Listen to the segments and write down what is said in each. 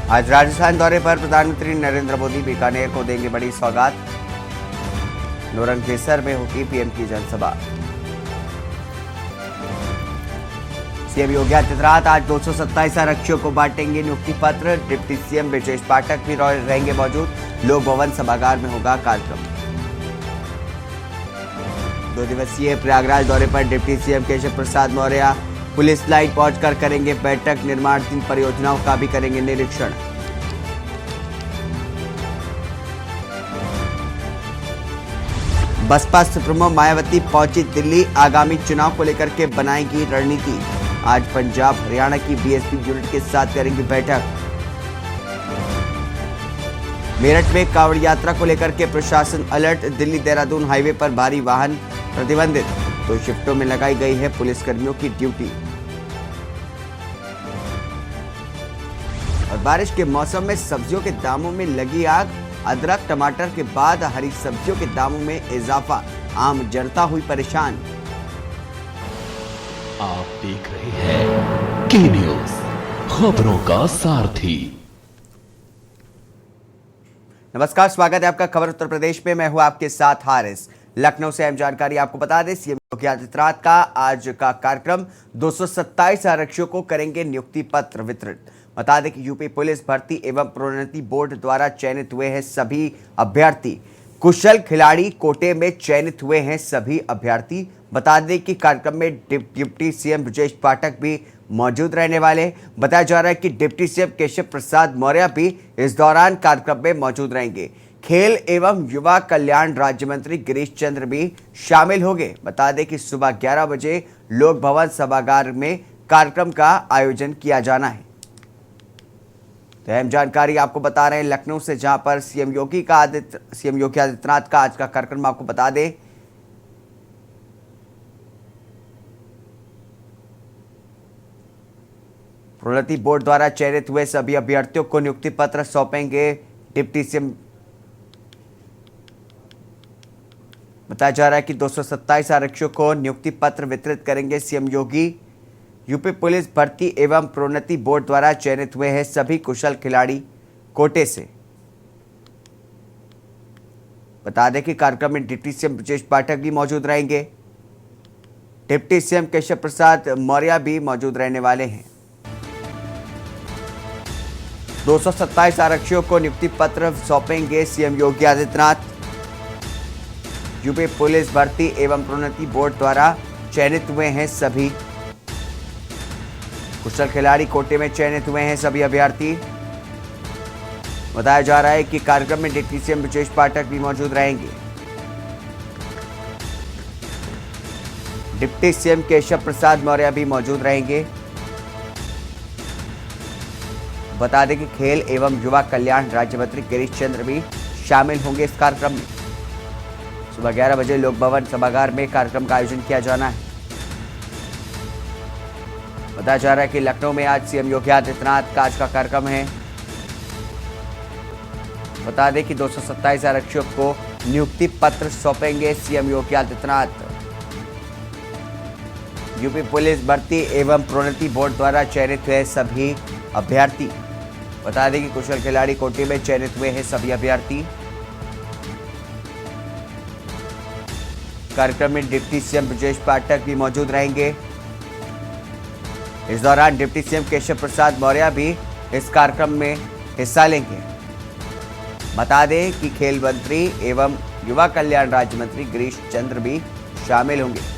आज राजस्थान दौरे पर प्रधानमंत्री नरेंद्र मोदी बीकानेर को देंगे बड़ी सौगात। नोरंगकेसर में होगी पीएम की जनसभा। सीएम योगी आदित्यनाथ आज 227 आरक्षियों को बांटेंगे नियुक्ति पत्र। डिप्टी सीएम ब्रजेश पाठक भी रहेंगे मौजूद। लोक भवन सभागार में होगा कार्यक्रम। 2 दिवसीय प्रयागराज दौरे पर deputy CM Keshav Prasad Maurya police line पहुंचकर करेंगे बैठक। निर्माणाधीन परियोजनाओं का भी करेंगे निरीक्षण। बसपा सुप्रीमो मायावती पहुंची दिल्ली। आगामी चुनाव को लेकर के बनाएगी रणनीति। आज पंजाब हरियाणा की बीएसपी यूनिट के साथ करेंगी बैठक। मेरठ में कांवड़ यात्रा को लेकर के प्रशासन अलर्ट। दिल्ली देहरादून हाईवे पर भारी वाहन प्रतिबंधित। 2 शिफ्टों में लगाई गई है पुलिसकर्मियों की ड्यूटी। और बारिश के मौसम में सब्जियों के दामों में लगी आग। अदरक टमाटर के बाद हरी सब्जियों के दामों में इजाफा। आम जनता हुई परेशान। आप देख रहे हैं के न्यूज, खबरों का सारथी। नमस्कार, स्वागत है आपका खबर उत्तर प्रदेश में। मैं हूं आपके साथ हारिस। लखनऊ से अहम जानकारी आपको बता दें, सीएम योगी आदित्यनाथ का आज का कार्यक्रम 227 आरक्षियों को करेंगे नियुक्ति पत्र वितरित। बता दें कि यूपी पुलिस भर्ती एवं प्रोन्नति बोर्ड द्वारा चयनित हुए हैं सभी अभ्यर्थी। कुशल खिलाड़ी कोटे में चयनित हुए हैं सभी अभ्यर्थी। बता दें कि कार्यक्रम में डिप्टी सीएम ब्रजेश पाठक भी मौजूद रहने वाले। बताया जा रहा है कि डिप्टी सीएम केशव प्रसाद मौर्य भी इस दौरान कार्यक्रम में मौजूद रहेंगे। खेल एवं युवा कल्याण राज्य मंत्री गिरीश चंद्र भी शामिल होंगे। बता दें कि सुबह 11 बजे लोक भवन सभागार में कार्यक्रम का आयोजन किया जाना है। तो अहम जानकारी आपको बता रहे हैं लखनऊ से, जहां पर सीएम योगी आदित्यनाथ का आज का कार्यक्रम आपको बता दें। प्रोन्नति बोर्ड द्वारा चयनित हुए सभी अभ्यर्थियों को नियुक्ति पत्र सौंपेंगे डिप्टी सीएम। बताया जा रहा है कि 227 आरक्षियों को नियुक्ति पत्र वितरित करेंगे सीएम योगी। यूपी पुलिस भर्ती एवं प्रोन्नति बोर्ड द्वारा चयनित हुए हैं सभी कुशल खिलाड़ी कोटे से। बता दें कि कार्यक्रम में डिप्टी सीएम ब्रजेश पाठक भी मौजूद रहेंगे। डिप्टी सीएम केशव प्रसाद मौर्य भी मौजूद रहने वाले हैं। 227 आरक्षियों को नियुक्ति पत्र सौंपेंगे CM Yogi Adityanath. UP police भर्ती एवं प्रोन्नति बोर्ड द्वारा चयनित हुए हैं सभी कुशल खिलाड़ी कोटे में चयनित हुए हैं सभी अभ्यर्थी। बताया जा रहा है कि कार्यक्रम में डिप्टी सीएम ब्रजेश पाठक भी मौजूद रहेंगे। डिप्टी सीएम केशव प्रसाद मौर्य भी मौजूद रहेंगे। बता दें कि खेल एवं युवा कल्याण राज्य मंत्री गिरीश चंद्र भी शामिल होंगे इस कार्यक्रम में। सुबह 11 बजे लोक भवन सभागार में कार्यक्रम का आयोजन किया जाना है। बताया जा रहा है कि लखनऊ में आज सीएम योगी आदित्यनाथ का आज का कार्यक्रम है। बता दें कि 227 आरक्षियों को नियुक्ति पत्र सौंपेंगे CM Yogi Adityanath. UP police भर्ती एवं प्रोन्नति बोर्ड द्वारा चयनित हुए सभी अभ्यर्थी। बता दें कि कुशल खिलाड़ी कोटे में चयनित हुए हैं सभी अभ्यर्थी। कार्यक्रम में डिप्टी सीएम ब्रजेश पाठक भी मौजूद रहेंगे। इस दौरान डिप्टी सीएम केशव प्रसाद मौर्य भी इस कार्यक्रम में हिस्सा लेंगे। बता दें कि खेल मंत्री एवं युवा कल्याण राज्य मंत्री गिरीश चंद्र भी शामिल होंगे।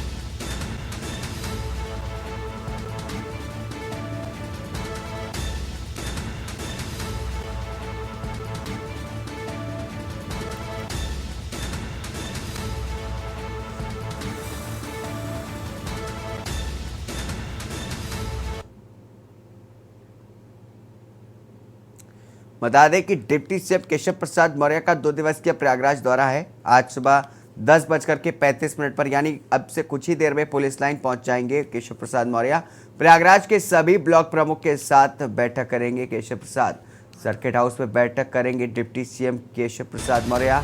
बता दें कि डिप्टी सीएम केशव प्रसाद मौर्य का 2 दिवसीय प्रयागराज दौरा है। आज सुबह 10:35 पर यानी अब से कुछ ही देर में पुलिस लाइन पहुंच जाएंगे केशव प्रसाद मौर्य। प्रयागराज के सभी ब्लॉक प्रमुख के साथ बैठक करेंगे केशव प्रसाद। सर्किट हाउस में बैठक करेंगे डिप्टी सीएम केशव प्रसाद मौर्य।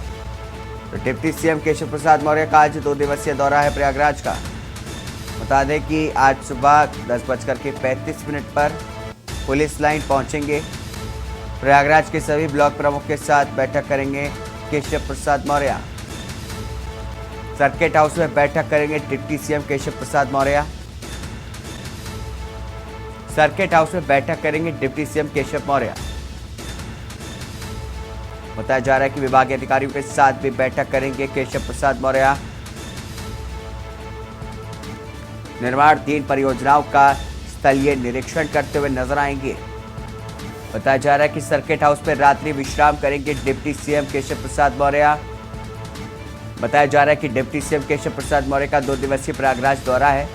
तो डिप्टी सीएम केशव प्रसाद मौर्य का आज 2 दिवसीय दौरा है प्रयागराज का। बता दें कि आज सुबह 10:35 पर पुलिस लाइन पहुंचेंगे प्रयागराज के सभी ब्लॉक प्रमुख के साथ बैठक करेंगे केशव प्रसाद मौर्य। सर्किट हाउस में बैठक करेंगे deputy CM Keshav Prasad Maurya. Circuit house में बैठक करेंगे डिप्टी सीएम केशव मौर्य। बताया जा रहा है कि विभागीय अधिकारियों के साथ भी बैठक करेंगे केशव प्रसाद मौर्य। निर्माणाधीन परियोजनाओं का स्थलीय निरीक्षण करते हुए नजर आएंगे। बताया जा रहा है कि सर्किट हाउस में रात्रि विश्राम करेंगे डिप्टी सीएम केशव प्रसाद मौर्य। बताया जा रहा है कि डिप्टी सीएम केशव प्रसाद मौर्य का 2 दिवसीय प्रयागराज दौरा है।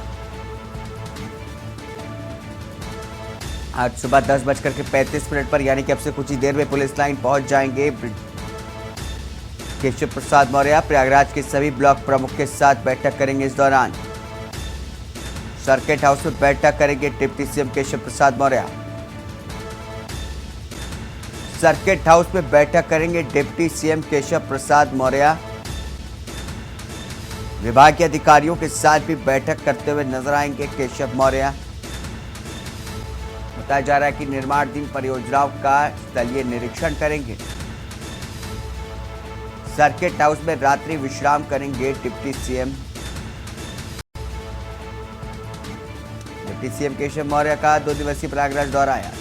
आज सुबह 10:35 पर यानी कि अब से कुछ ही देर में पुलिस लाइन पहुंच जाएंगे केशव प्रसाद मौर्य। प्रयागराज के सभी ब्लॉक प्रमुख के साथ बैठक करेंगे। इस दौरान सर्किट हाउस में बैठक करेंगे deputy CM Keshav Prasad Maurya. Circuit house में बैठक करेंगे डिप्टी सीएम केशव प्रसाद मौर्य। विभाग के अधिकारियों के साथ भी बैठक करते हुए नजर आएंगे केशव मौर्य। बताया जा रहा है कि निर्माणाधीन परियोजनाओं का स्थलीय निरीक्षण करेंगे। सर्किट हाउस में रात्रि विश्राम करेंगे डिप्टी सीएम केशव मौर्य का 2 दिवसीय प्रयागराज दौरा है।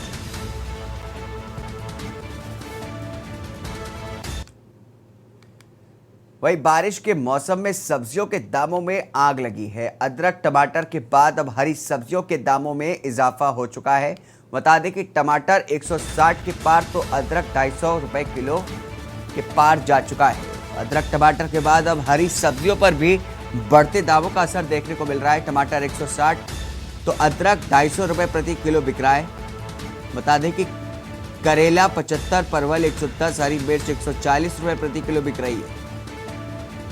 वही बारिश के मौसम में सब्जियों के दामों में आग लगी है। अदरक टमाटर के बाद अब हरी सब्जियों के दामों में इजाफा हो चुका है। बता दें कि टमाटर 160 के पार तो अदरक 250 रुपए किलो के पार जा चुका है। अदरक टमाटर के बाद अब हरी सब्जियों पर भी बढ़ते दामों का असर देखने को मिल रहा है। टमाटर 160 तो अदरक 250 रुपए प्रति किलो बिक रहा है। बता दें कि करेला 75, परवल 110, हरी मिर्च 140 रुपए प्रति किलो बिक रही है।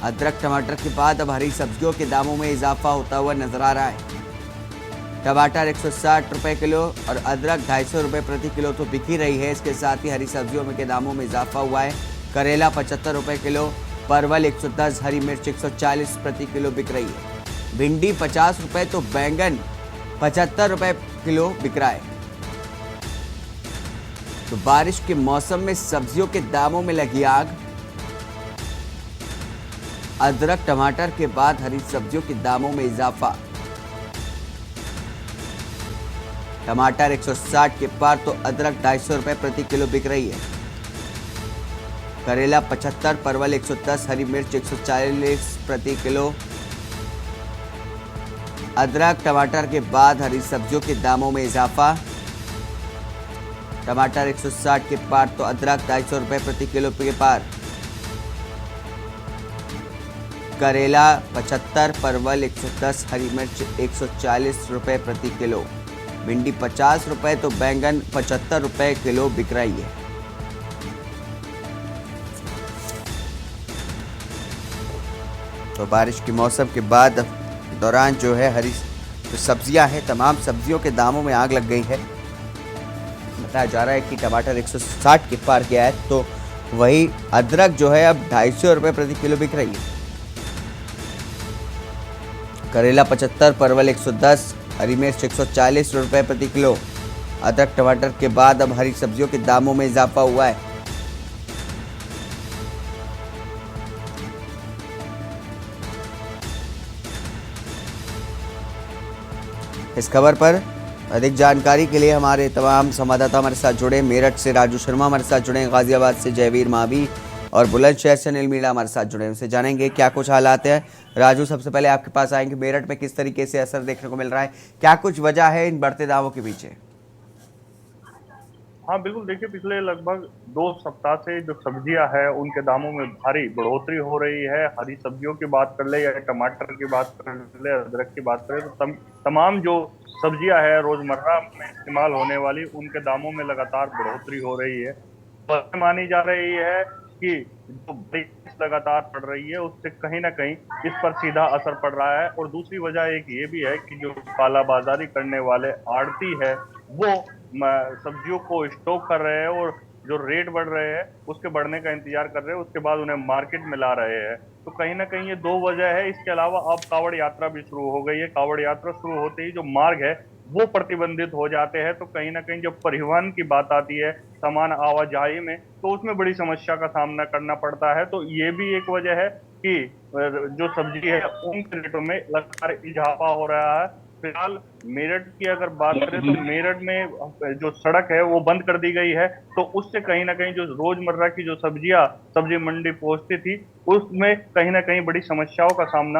अदरक टमाटर के बाद अब हरी सब्जियों के दामों में इजाफा होता हुआ नजर आ रहा है। टमाटर 160 रुपए किलो और अदरक 250 रुपए प्रति किलो तो बिक ही रही है। इसके साथ ही हरी सब्जियों में के दामों में इजाफा हुआ है। करेला 75 रुपए किलो, परवल 110, हरी मिर्च 140 प्रति किलो बिक रही है। भिंडी 50 रुपए तो बैंगन 75 रुपए किलो बिक रहा है। तो बारिश के मौसम में सब्जियों के दामों में लगी आग। अदरक टमाटर के बाद हरी सब्जियों के दामों में इजाफा। टमाटर 160 के पार तो अदरक 250 रुपए प्रति किलो बिक रही है। करेला 75, परवल 110, हरी मिर्च 140 प्रति किलो। अदरक टमाटर के बाद हरी सब्जियों के दामों में इजाफा। टमाटर 160 के पार तो अदरक 250 रुपए प्रति किलो के पार। करेला 75, परवल 110, हरी मिर्च 140 रुपए प्रति किलो। भिंडी 50 रुपए तो बैंगन 75 रुपए किलो बिक रही है। तो बारिश के मौसम के बाद दौरान जो है हरी जो सब्जियां हैं, तमाम सब्जियों के दामों में आग लग गई है। बताया जा रहा है कि टमाटर 160 के पार गया है, तो वही अदरक जो है अब 250 रुपए प्रति किलो बिक रही है। करेला 75, परवल 110, हरी मिर्च 140 रुपए प्रति किलो। अदरक टमाटर के बाद अब हरी सब्जियों के दामों में इजाफा हुआ है। इस खबर पर अधिक जानकारी के लिए हमारे तमाम संवाददाता हमारे साथ जुड़े। मेरठ से राजू शर्मा हमारे साथ जुड़े, गाजियाबाद से जयवीर मावी और बुलंदशहर से अनिल मीणा हमारे साथ जुड़े। उनसे जानेंगे क्या कुछ हालात है। राजू, सबसे पहले आपके पास आएंगे, मेरठ में किस तरीके से असर देखने को मिल रहा है, क्या कुछ वजह है इन बढ़ते दामों के पीछे? हाँ बिल्कुल, देखिए पिछले लगभग 2 सप्ताह से जो सब्जियां है उनके दामों में भारी बढ़ोतरी हो रही है। हरी सब्जियों की बात कर ले या टमाटर की बात कर ले, अदरक की बात करें, तो तमाम जो सब्जियां है रोजमर्रा में इस्तेमाल होने वाली, उनके दामों में लगातार बढ़ोतरी हो रही है। वजह मानी जा रही है कि जो बारिश लगातार पड़ रही है उससे कहीं ना कहीं इस पर सीधा असर पड़ रहा है। और दूसरी वजह एक ये भी है कि जो कालाबाजारी करने वाले आड़ती है वो सब्जियों को स्टॉक कर रहे हैं और जो रेट बढ़ रहे हैं उसके बढ़ने का इंतजार कर रहे हैं, उसके बाद उन्हें मार्केट में ला रहे हैं। तो कहीं ना कहीं ये 2 वजह है। इसके अलावा अब कावड़ यात्रा भी शुरू हो गई है। कावड़ यात्रा शुरू होते ही जो मार्ग है वो प्रतिबंधित हो जाते हैं। तो कहीं ना कहीं जब परिवहन की बात आती है, सामान आवाजाही में, तो उसमें बड़ी समस्या का सामना करना पड़ता है। तो ये भी एक वजह है कि जो सब्जी है उनके रेटों में लगातार इजाफा हो रहा है। फिलहाल मेरठ की अगर बात करें तो मेरठ में जो सड़क है वो बंद कर दी गई है। तो उससे कहीं ना कहीं जो रोजमर्रा की जो सब्जियां सब्जी मंडी पहुंचती थी, उसमें कहीं ना कहीं बड़ी समस्याओं का सामना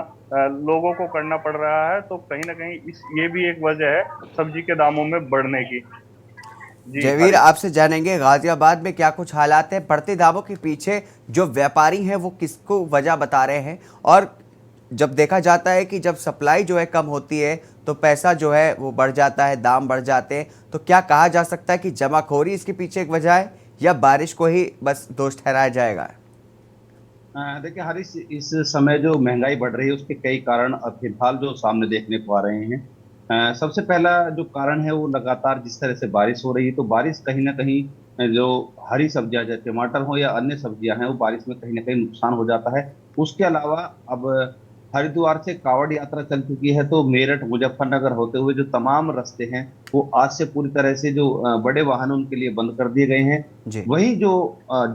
लोगों को करना पड़ रहा है। तो कहीं ना कहीं इस ये भी एक वजह है सब्जी के दामों में बढ़ने की। जी जयवीर, हारिस। आपसे जानेंगे गाजियाबाद में क्या कुछ हालात है, बढ़ते दामों के पीछे जो व्यापारी हैं वो किसको वजह बता रहे हैं, और जब देखा जाता है कि जब सप्लाई जो है कम होती है तो पैसा जो है वो बढ़ जाता है, दाम बढ़ जाते हैं, तो क्या कहा जा सकता है कि जमाखोरी इसके पीछे एक वजह है, या बारिश को ही बस दोष ठहराया जाएगा? देखिए हरीश, इस समय जो महंगाई बढ़ रही है उसके कई कारण फिलहाल जो सामने देखने को आ रहे हैं। सबसे पहला जो कारण है वो लगातार जिस तरह से बारिश हो रही है, तो बारिश कहीं ना कहीं जो हरी सब्जियां जैसे टमाटर हो या अन्य सब्जियां हैं वो बारिश में कहीं ना कहीं नुकसान हो जाता है। उसके अलावा अब हरिद्वार से कांवड़ यात्रा चल चुकी है, तो मेरठ मुजफ्फरनगर होते हुए जो तमाम रास्ते हैं वो आज से पूरी तरह से जो बड़े वाहन उनके लिए बंद कर दिए गए हैं। जी। वही जो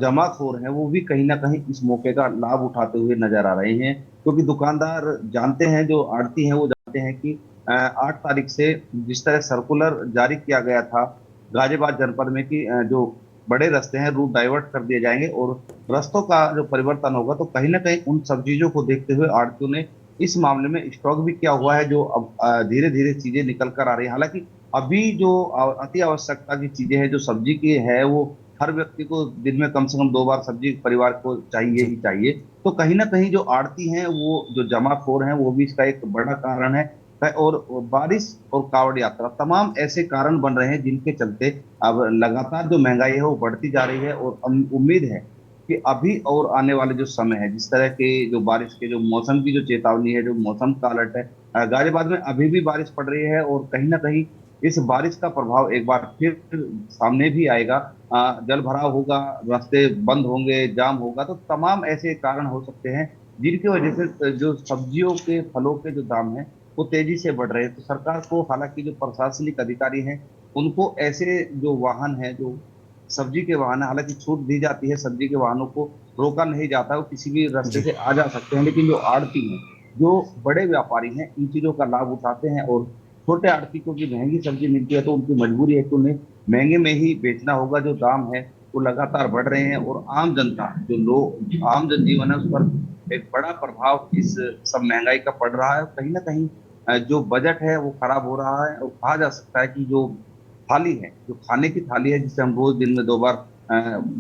जमाखोर हैं वो भी कहीं ना कहीं इस मौके का लाभ उठाते हुए नजर आ रहे हैं, क्योंकि दुकानदार जानते हैं, जो आड़ती हैं वो जानते हैं कि 8 तारीख से जिस तरह सर्कुलर जारी किया गया था गाजियाबाद जनपद में कि जो बड़े रास्ते हैं रूट डाइवर्ट कर दिए जाएंगे और रास्तों का जो परिवर्तन होगा, तो कहीं ना कहीं उन सब चीजों को देखते हुए आड़तियों ने इस मामले में स्टॉक भी किया हुआ है, जो अब धीरे धीरे चीजें निकल कर आ रही है। हालांकि अभी जो अति आवश्यकता की चीजें हैं, जो सब्जी की है, वो हर व्यक्ति को दिन में कम से कम 2 बार सब्जी परिवार को चाहिए जी। ही चाहिए। तो कहीं ना कहीं जो आड़ती हैं वो जो जमाखोर हैं वो भी इसका एक बड़ा कारण है। और बारिश और कावड़ यात्रा तमाम ऐसे कारण बन रहे हैं जिनके चलते अब लगातार जो महंगाई है वो बढ़ती जा रही है। और उम्मीद है कि अभी और आने वाले जो समय है, जिस तरह के जो बारिश के जो मौसम की जो चेतावनी है, जो मौसम का अलर्ट है, गाजियाबाद में अभी भी बारिश पड़ रही है और कहीं ना कहीं इस बारिश का प्रभाव एक बार फिर सामने भी आएगा। जल भराव होगा, रास्ते बंद होंगे, जाम होगा, तो तमाम ऐसे कारण हो सकते हैं जिनकी वजह से जो सब्जियों के फलों के जो दाम है वो तेजी से बढ़ रहे हैं। तो सरकार को, हालांकि जो प्रशासनिक अधिकारी हैं उनको ऐसे जो वाहन है, जो सब्जी के वाहन है, हालांकि छूट दी जाती है, सब्जी के वाहनों को रोका नहीं जाता, वो किसी भी रास्ते जी। से आ जा सकते हैं, लेकिन जो आड़ती हैं, जो बड़े व्यापारी हैं, इन चीजों का लाभ उठाते हैं। और छोटे आड़ती को भी महंगी सब्जी मिलती है तो उनकी मजबूरी है कि उन्हें महंगे में ही बेचना होगा। जो दाम है वो लगातार बढ़ रहे हैं और आम जनता, जो लोग आम जनजीवन है, उस पर एक बड़ा प्रभाव इस सब महंगाई का पड़ रहा है। कहीं ना कहीं जो बजट है वो खराब हो रहा है और कहा जा सकता है कि जो थाली है, जो खाने की थाली है, जिसे हम रोज दिन में 2 बार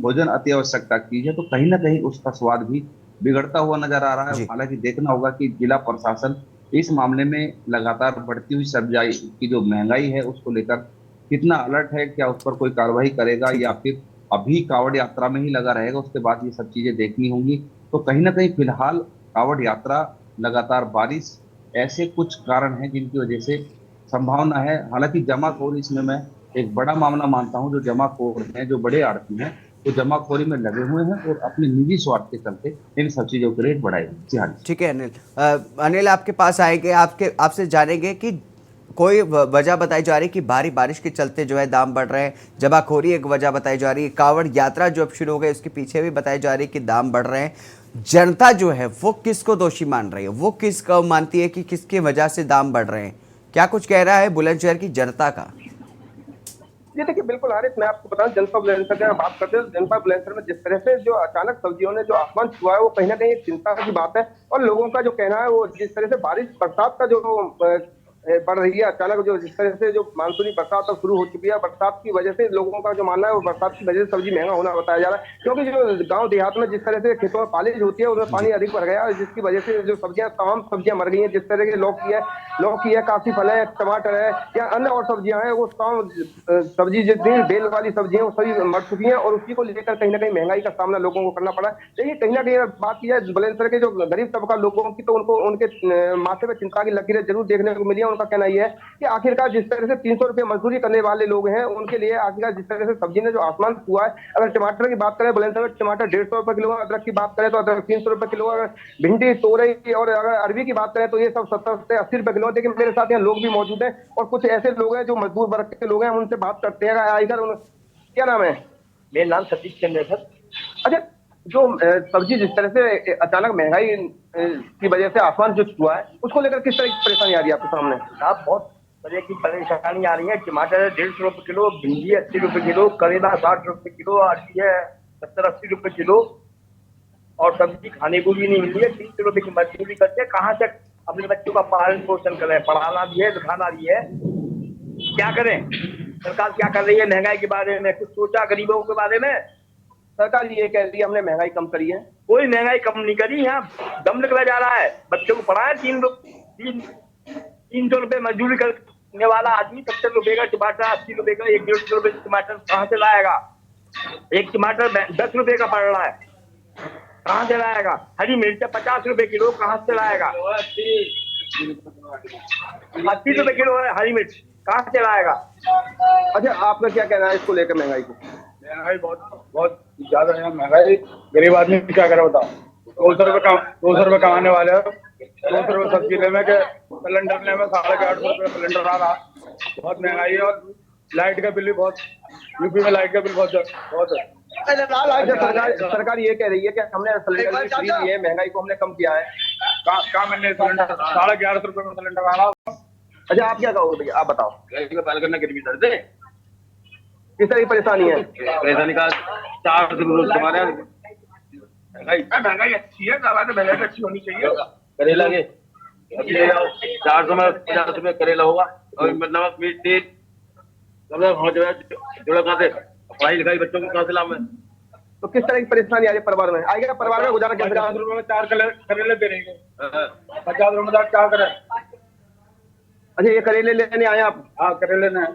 भोजन अति आवश्यकता की है, तो कहीं ना कहीं उसका स्वाद भी बिगड़ता हुआ नजर आ रहा है। जी। हालांकि देखना होगा कि जिला प्रशासन इस मामले में लगातार बढ़ती हुई सब्जी की जो महंगाई है उसको लेकर कितना अलर्ट है, क्या उस पर कोई कार्रवाई करेगा ठीक या है। फिर अभी कावड़ यात्रा में ही लगा रहेगा, उसके बाद ये सब चीजें देखनी होंगी। तो कहीं ना कहीं फिलहाल कावड़ यात्रा, लगातार बारिश, ऐसे कुछ कारण हैं जिनकी वजह से संभावना है। हालांकि जमाखोरी इसमें मैं एक बड़ा मामला मानता हूं। जो जमाखोर हैं, जो बड़े आड़ती हैं, वो जमाखोरी में लगे हुए हैं और अपने निजी स्वार्थ के चलते इन सब चीजों के रेट बढ़ाए हैं। जी हाँ जी। ठीक है अनिल। अनिल, आपके पास आएंगे, आपके आपसे जानेंगे कि कोई वजह बताई जा रही है कि भारी बारिश के चलते जो है दाम बढ़ रहे हैं, जमाखोरी एक वजह बताई जा रही है, कांवड़ यात्रा जो अब शुरू हो गई उसके पीछे भी बताई जा रही है कि दाम बढ़ रहे हैं। जनता जो है वो किसको दोषी मान रही है, वो किसको मानती है कि किसकी वजह से दाम बढ़ रहे हैं? क्या कुछ कह रहा है बुलंदशहर की जनता का? जी देखिए, बिल्कुल हारिस, मैं आपको बताऊं, जनता बुलंदशहर की अगर बात करते हैं तो जनता बुलंदशहर में जिस तरह से जो अचानक सब्जियों ने जो आसमान छुआ है वो कहीं ना कहीं एक चिंता की बात है। और लोगों का जो कहना है, वो जिस तरह से बारिश बरसात का जो बढ़ रही है अचानक, जो जिस तरह से जो मानसूनी बरसात अब शुरू हो चुकी है, बरसात की वजह से लोगों का जो मानना है वो बरसात की वजह से सब्जी महंगा होना बताया जा रहा है। क्योंकि जो गांव देहात में जिस तरह से खेतों में पालिश होती है उसमें जी। पानी अधिक भर गया है, जिसकी वजह से जो सब्जियां, तमाम सब्जियां मर गई हैं। जिस तरह की लौकी है, काफी फल है, टमाटर है या अन्य और सब्जियां हैं, वो तमाम सब्जी जितनी बेल वाली सब्जी है वो सभी मर चुकी हैं। और उसी को लेकर कहीं ना कहीं महंगाई का सामना लोगों को करना पड़ा। देखिए, कहीं ना कहीं बात की जाए बुलंदशहर के जो गरीब तबका लोगों की, तो उनको उनके माथे पे चिंता की लकीरें जरूर देखने को मिली हैं। उनका कहना ये है कि आखिरकार जिस तरह से 300 रुपये मजदूरी करने वाले लोग हैं उनके लिए आखिरकार जिस तरह से सब्जी ने जो आसमान छुआ है, अगर टमाटर की बात करें बुलंदशहर में टमाटर 150 रुपये किलो, अदरक की बात करें तो अदरक 300 रुपये किलो, अगर भिंडी, तोरई और अगर अरबी की बात करें तो ये सब 70 से 80 रुपये किलो। देखिए मेरे साथ यहाँ लोग भी मौजूद हैं और कुछ ऐसे लोग हैं जो मजदूर वर्ग के लोग हैं, हम उनसे बात करते हैं। आइकर क्या नाम है? मेरा नाम सतीश चंद्र है सर। अच्छा, जो सब्जी जिस तरह से अचानक महंगाई की वजह से आसमान जो छुआ है उसको लेकर किस तरह की परेशानी आ रही है आपके सामने? आप बहुत तरह की परेशानी आ रही है। टमाटर 150 रुपये किलो, भिंडी 80 रुपये किलो, करेला 60 रुपये किलो, आलू है 70-80 रुपये किलो और सब्जी खाने को भी नहीं मिल रही है। 300 रुपये की मजदूरी करते हैं, कहाँ तक अपने बच्चों का पालन पोषण करें? पढ़ाना भी है, लिखाना भी है, क्या करें? सरकार क्या कर रही है महंगाई के बारे में? कुछ सोचा गरीबों के बारे में? सरकार ये कह रही है हमने महंगाई कम करी है। कोई महंगाई कम नहीं करी, यहाँ दम निकला जा रहा है। बच्चों को पढ़ाया 300 रुपये मजदूरी करने वाला आदमी 70 रुपये का टमाटर, 80 रुपये का, 150 रुपये टमाटर कहाँ से लाएगा? एक टमाटर 10 रुपये का पड़ रहा है, कहाँ से लाएगा? हरी मिर्च 50 रुपये किलो, कहाँ से लाएगा? 80 रुपये किलो है हरी मिर्च, कहाँ से लाएगा? अच्छा, आपका क्या कहना है इसको लेकर महंगाई को? महंगाई बहुत ज्यादा है। महंगाई गरीब आदमी क्या करे बताओ? 200 रुपये कमाने वाले 200 रुपये सब्जी लेने के, सिलेंडर लेने में 850 रुपये सिलेंडर आ रहा। बहुत महंगाई है और लाइट का बिल भी बहुत, यूपी में लाइट का बिल बहुत है। सरकार ये कह रही है कि हमने सिलेंडर फ्री दिए, महंगाई को हमने कम किया है। कहाँ मैंने सिलेंडर 1150 रुपये में सिलेंडर आ रहा। अच्छा, आप क्या कहोगे भैया, आप बताओ किस तरह की परेशानी है? परेशानी का 400 रुपये हमारे महंगाई अच्छी है, महंगाई अच्छी होनी चाहिए। करेला के 400 में 50 रुपये करेला होगा और नमक मिर्च तेल जुड़ा कहाँ से? पढ़ाई लिखाई बच्चों को कहाँ से लाभ है? तो किस तरह की परेशानी आ रही है परिवार में? आएगा परिवार में गुजारा कैसे? 50 रुपये में 4 करेले दे रही है। 50 रुपये में 4 करें। अच्छा, ये करेले लेने आए आप? हाँ, करेले लेने।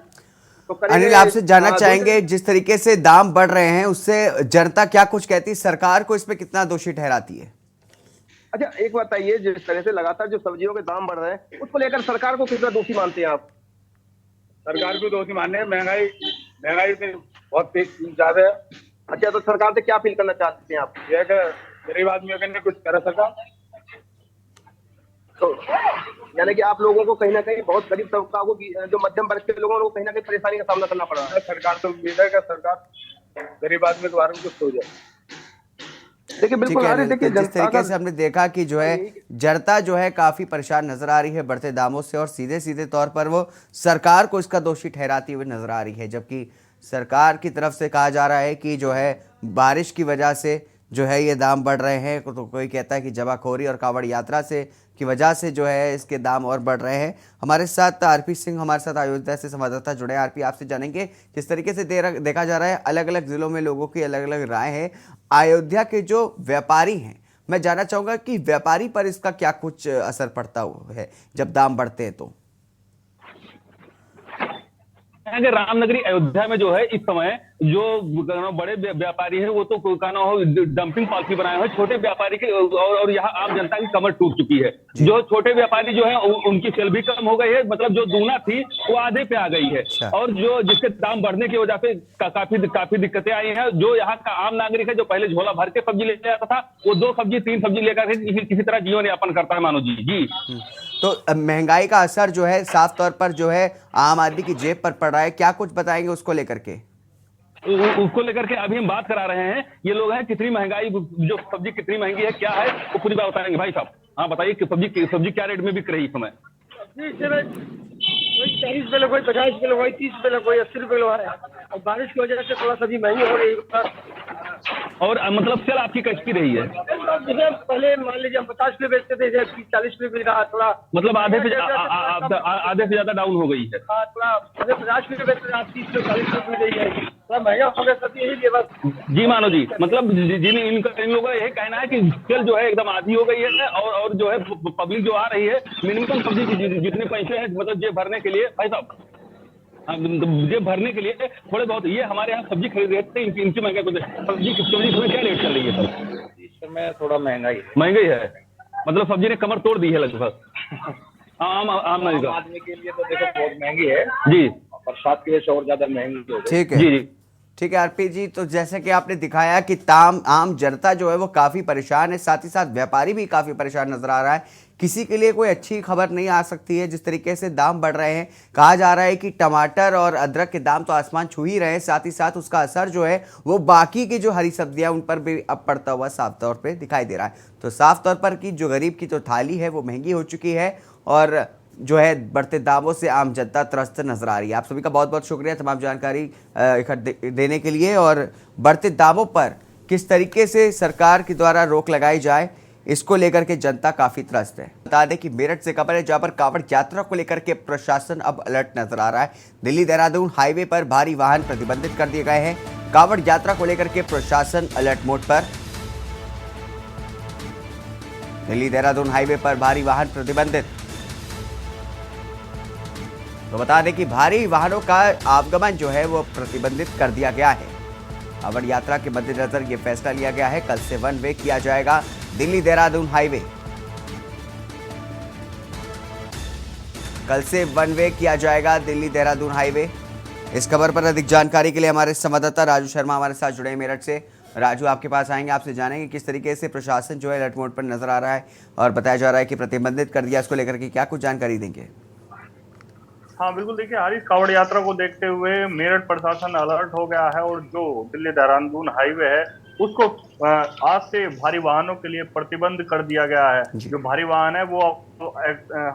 तो अनिल, आपसे जानना चाहेंगे जिस तरीके से दाम बढ़ रहे हैं उससे जनता क्या कुछ कहती है, सरकार को इसमें कितना दोषी ठहराती है? अच्छा, एक बात बताइए, जिस तरह से लगातार जो सब्जियों के दाम बढ़ रहे हैं उसको लेकर सरकार को कितना दोषी मानते हैं आप? सरकार को दोषी मानने हैं, महंगाई से बहुत ज्यादा है। अच्छा, तो सरकार से क्या अपील करना चाहते हैं आप? यह कि गरीब आदमियों के लिए कुछ करे सरकार। तो यानी कि आप लोगों को कहीं ना कहीं, बहुत गरीब तबका को, जो मध्यम वर्ग के लोगों को कहीं ना कहीं परेशानी का सामना करना पड़ रहा है। सरकार तो उम्मीद है कि सरकार गरीब आदमी के बारे में कुछ हो जाए। देखिए बिल्कुल, देखिए जिस तरीके से हमने देखा कि जो है जनता जो है काफी परेशान नजर आ रही है बढ़ते दामों से और सीधे सीधे तौर पर वो सरकार को इसका दोषी ठहराती हुई नजर आ रही है, जबकि सरकार की तरफ से कहा जा रहा है कि जो है बारिश की वजह से जो है ये दाम बढ़ रहे हैं। तो कोई कहता है कि जमाखोरी और कांवड़ यात्रा से की वजह से जो है इसके दाम और बढ़ रहे हैं। हमारे साथ आरपी सिंह हमारे साथ अयोध्या से संवाददाता जुड़े हैं। आरपी, आपसे जानेंगे जिस तरीके से देखा जा रहा है अलग अलग जिलों में लोगों की अलग अलग राय है। अयोध्या के जो व्यापारी हैं, मैं जानना चाहूँगा कि व्यापारी पर इसका क्या कुछ असर पड़ता है जब दाम बढ़ते हैं? तो रामनगरी अयोध्या में जो है इस समय जो बड़े व्यापारी है वो तो डंपिंग पॉलिसी बनाए हुए, छोटे व्यापारी के और यहाँ आम जनता की कमर टूट चुकी है। जो छोटे व्यापारी जो है उनकी सेल भी कम हो गई है, मतलब जो दूना थी वो आधे पे आ गई है। और जो जिसके दाम बढ़ने की वजह से काफी दिक्कतें आई हैं। जो यहाँ का आम नागरिक है जो पहले झोला भर के सब्जी लेके आता था, वो 2 सब्जी 3 सब्जी लेकर किसी तरह जीवन यापन करता है मानो जी। तो महंगाई का असर जो है साफ तौर पर जो है आम आदमी की जेब पर पड़ रहा है, क्या कुछ बताएंगे उसको लेकर के? उसको लेकर के अभी हम बात करा रहे हैं। ये लोग हैं कितनी महंगाई, जो सब्जी कितनी महंगी है, क्या है, वो पूरी बात बताएंगे। भाई साहब, हाँ बताइए कि सब्जी क्या रेट में बिक रही है इस समय? कोई 40 रुपये, कोई 50 रुपये, कोई 30 रुपये, कोई 80 रुपये किलो है। और बारिश की वजह से थोड़ा सब्जी महंगी हो रही है। और मतलब सेल आपकी कैसी रही है? जैसे पहले मान लीजिए हम 50 रुपये बेचते थे, 40 रुपये मिल रहा, थोड़ा मतलब आधे से ज्यादा डाउन हो गई है। थोड़ा 50 रुपये बेचते थे, 30 रुपये 40 रुपये मिल रही है, थोड़ा महंगा हो गया सब्जी, यही लिए बस। जी मानो जी, मतलब इन लोगों का यही कहना है कि सेल जो है एकदम आधी हो गई है और जो है पब्लिक जो आ रही है मिनिमम सब्जी जितने पैसे हैं मतलब जेब भरने के लिए, भाई साहब जेब भरने के लिए थोड़े बहुत, ये हमारे यहाँ सब्जी खरीद रहे थे इनकी महंगाई को सब्जी क्या रेट चल रही है सर? इस समय थोड़ा महंगाई है, मतलब सब्जी ने कमर तोड़ दी है लगभग। आम आदमी का आदमी के लिए तो देखो बहुत महंगी है, जी बरसात की वजह से और ज्यादा महंगी हो गई। ठीक है। जी जी ठीक है आरपी जी, तो जैसे कि आपने दिखाया कि आम जनता जो है वो काफी परेशान है, साथ ही साथ व्यापारी भी काफी परेशान नजर आ रहा है। किसी के लिए कोई अच्छी खबर नहीं आ सकती है। जिस तरीके से दाम बढ़ रहे हैं, कहा जा रहा है कि टमाटर और अदरक के दाम तो आसमान छू ही रहे हैं, साथ ही साथ उसका असर जो है वो बाकी की जो हरी सब्जियां उन पर भी अब पड़ता हुआ साफ तौर पे दिखाई दे रहा है। तो साफ तौर पर कि जो गरीब की जो थाली है वो महंगी हो चुकी है और जो है बढ़ते दामों से आम जनता त्रस्त नजर आ रही है। आप सभी का बहुत बहुत शुक्रिया तमाम जानकारी इकट्ठे देने के लिए। और बढ़ते दामों पर किस तरीके से सरकार के द्वारा रोक लगाई जाए, इसको लेकर के जनता काफी त्रस्त है। बता दें कि मेरठ से खबर है जहां पर कांवड़ यात्रा को लेकर के प्रशासन अब अलर्ट नजर आ रहा है। दिल्ली देहरादून हाईवे पर भारी वाहन प्रतिबंधित कर दिए गए हैं। कांवड़ यात्रा को लेकर के प्रशासन अलर्ट मोड पर। दिल्ली देहरादून हाईवे पर भारी वाहन प्रतिबंधित। तो बता दें कि भारी वाहनों का आवागमन जो है वो प्रतिबंधित कर दिया गया है। कांवड़ यात्रा के मद्देनजर ये फैसला लिया गया है। कल से वन वे किया जाएगा दिल्ली देहरादून हाईवे। कल से वन वे किया जाएगा दिल्ली देहरादून हाईवे। इस खबर पर अधिक जानकारी के लिए हमारे संवाददाता राजू शर्मा हमारे साथ जुड़े हैं मेरठ से। राजू, आपके पास आएंगे, आपसे जानेंगे किस तरीके से प्रशासन जो है अलर्ट मोड पर नजर आ रहा है और बताया जा रहा है कि प्रतिबंधित कर दिया, इसको लेकर के क्या कुछ जानकारी देंगे? हाँ बिल्कुल, देखिए हरीश, कांवड़ यात्रा को देखते हुए मेरठ प्रशासन अलर्ट हो गया है और जो दिल्ली देहरादून हाईवे है उसको आज से भारी वाहनों के लिए प्रतिबंध कर दिया गया है। जो भारी वाहन है वो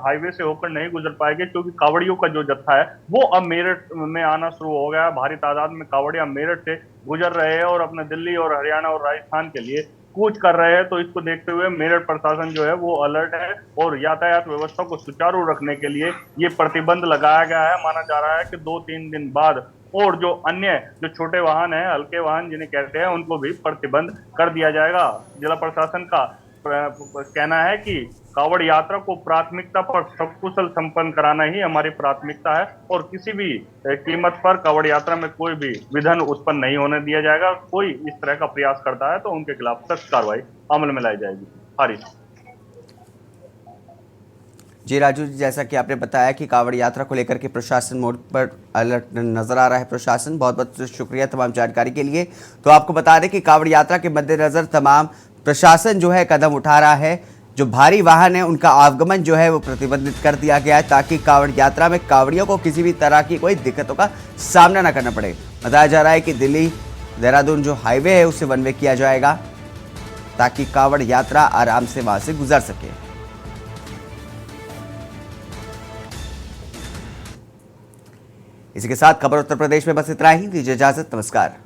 हाईवे से होकर नहीं गुजर पाएंगे क्योंकि कांवड़ियों का जो जत्था है वो अब मेरठ में आना शुरू हो गया है। भारी तादाद में कांवड़िया मेरठ से गुजर रहे हैं और अपने दिल्ली और हरियाणा और राजस्थान के लिए कूच कर रहे हैं। तो इसको देखते हुए मेरठ प्रशासन जो है वो अलर्ट है और यातायात व्यवस्था को सुचारू रखने के लिए ये प्रतिबंध लगाया गया है। माना जा रहा है कि 2-3 दिन बाद और जो अन्य जो छोटे वाहन हैं, हल्के वाहन जिन्हें कहते हैं, उनको भी प्रतिबंध कर दिया जाएगा। जिला प्रशासन का कहना है कि कांवड़ यात्रा को प्राथमिकता पर सकुशल संपन्न कराना ही हमारी प्राथमिकता है और किसी भी कीमत पर कांवड़ यात्रा में कोई भी विघ्न उत्पन्न नहीं होने दिया जाएगा। कोई इस तरह का प्रयास करता है तो उनके खिलाफ सख्त कार्रवाई अमल में लाई जाएगी। हरीश जी, राजू जी, जैसा कि आपने बताया कि कांवड़ यात्रा को लेकर के प्रशासन मोड पर अलर्ट नजर आ रहा है। प्रशासन बहुत बहुत शुक्रिया तमाम जानकारी के लिए। तो आपको बता दें कि कांवड़ यात्रा के मद्देनजर तमाम प्रशासन जो है कदम उठा रहा है। जो भारी वाहन है उनका आवागमन जो है वो प्रतिबंधित कर दिया गया है ताकि कांवड़ यात्रा में कांवड़ियों को किसी भी तरह की कोई दिक्कतों का सामना न करना पड़े। बताया जा रहा है कि दिल्ली देहरादून जो हाईवे है उसे वन वे किया जाएगा ताकि कांवड़ यात्रा आराम से वहां से गुजर सके। इसी के साथ खबर उत्तर प्रदेश में बस इतना ही। दीजिए इजाजत, नमस्कार।